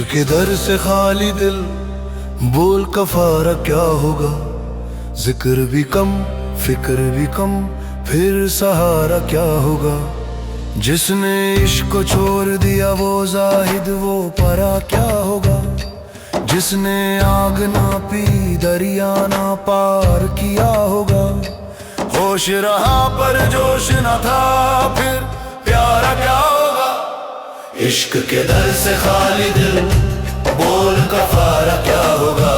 के दर से खाली दिल, बोल कफारा क्या होगा। जिक्र भी कम, फिक्र भी कम, फिर सहारा क्या होगा। जिसने इश्क को छोड़ दिया वो जाहिद, वो परा क्या होगा। जिसने आग ना पी, दरिया ना पार किया होगा। होश रहा पर जोश न था, फिर प्यारा क्या होगा। इश्क के दर से खाली दिल, बोल कफारा क्या होगा।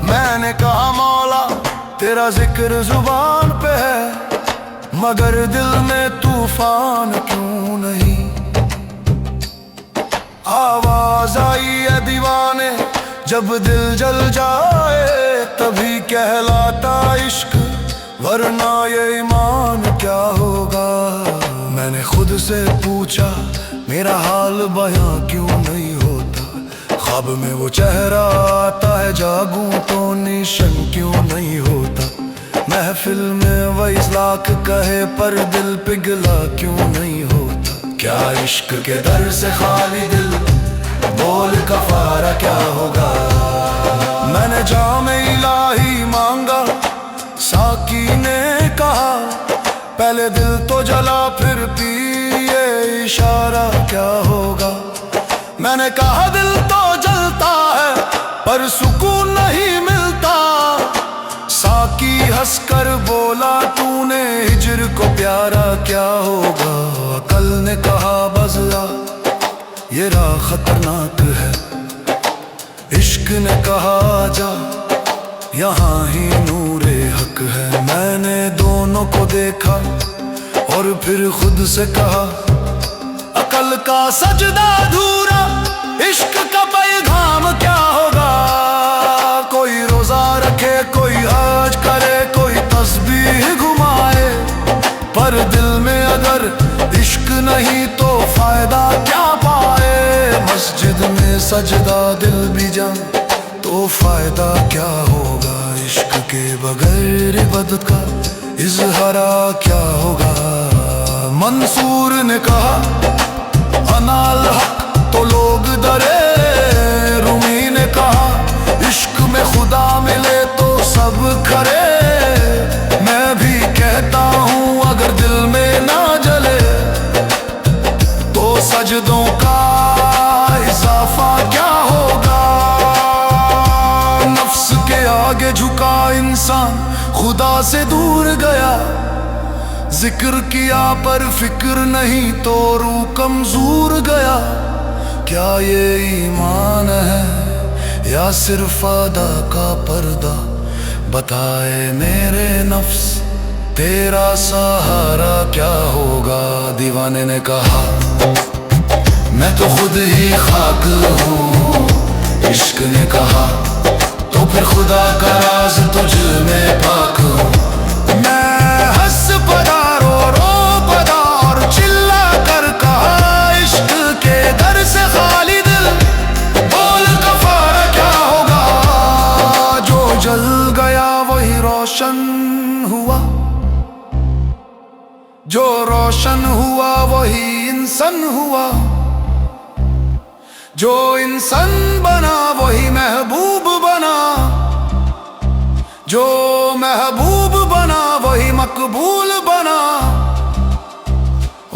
मैंने कहा मौला तेरा जिक्र जुबान पे है, मगर दिल में तूफान क्यों नहीं। आवाज आई है दीवाने, जब दिल जल जाए तभी कहलाता इश्क, वरना ये ईमान क्या होगा। मैंने खुद से पूछा मेरा हाल बयां क्यों नहीं होता। ख्वाब में वो चेहरा आता है, जागूं तो निशन क्यों नहीं होता। महफिल में वही लाख कहे पर दिल पिघला क्यों नहीं होता। क्या इश्क के दर से खाली दिल, बोल कफारा क्या होगा। मैंने जामे इलाही मांगा, साकी ने कहा पहले दिल तो जला फिर पिए, इशारा क्या होगा। मैंने कहा दिल तो जलता है पर सुकून नहीं मिलता। साकी हंसकर बोला तूने हिजर को प्यारा क्या होगा। अकल ने कहा बज़ला ये राह खतरनाक है। इश्क ने कहा जा यहाँ ही नूरे हक है। मैंने दोनों को देखा और फिर खुद से कहा अकल का सजदा अधूरा, इश्क का पैगाम क्या होगा। कोई रोजा रखे, कोई हज करे, कोई तस्बीह घुमाए, पर दिल में अगर इश्क नहीं तो फायदा क्या पाए। मस्जिद में सजदा दिल भी जाए तो फायदा क्या होगा। इश्क के बगैर इबादत का इजहारा क्या होगा। मंसूर ने कहा अनाल हक तो लोग डरे। रूमी ने कहा इश्क में खुदा मिले तो सब करे। मैं भी कहता हूँ अगर दिल में ना जले तो सजदों का इजाफा क्या होगा। नफ्स के आगे झुका इंसान खुदा से दूर गया। जिक्र किया पर फिक्र नहीं तो रूह कमजोर गया। क्या ये ईमान है या सिर्फ अदा का पर्दा। बताए मेरे नफ्स तेरा सहारा क्या होगा। दीवाने ने कहा मैं तो खुद ही खाक हूँ। इश्क ने कहा तो फिर खुदा का राज तुझ में पाक हूँ। मैं हंस पड़ा रो रो पड़ा और चिल्ला कर कहा इश्क के दर से खाली दिल, बोल कफारा क्या होगा। जो जल गया वही रोशन हुआ, जो रोशन हुआ वही इंसान हुआ। जो इंसान बना वही महबूब बना। जो महबूब बना वही मकबूल बना।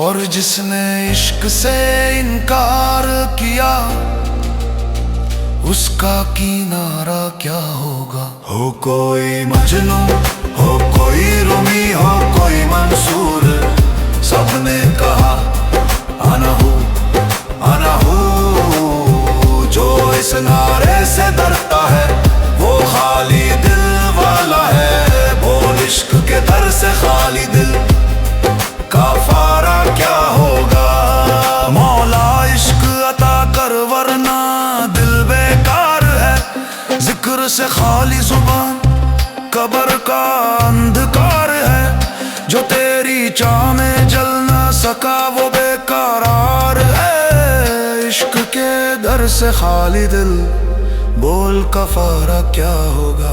और जिसने इश्क से इनकार किया उसका किनारा क्या होगा। हो कोई मजनू, हो कोई रूमी, हो कोई मंसूर, सबने कहा आना हूँ आना हूँ। जो इस नारे से डरता है वो खाली दिल वाला है। बोल इश्क के दर से खाली दिल, कफारा क्या होगा। मौला इश्क अता कर वरना दिल बेकार है। जिक्र से खाली जुबान कब्र का अंधकार है। जो तेरी चाह में जल ना सका वो बेकरार है। इश्क के दर से खाली दिल, बोल कफारा क्या होगा।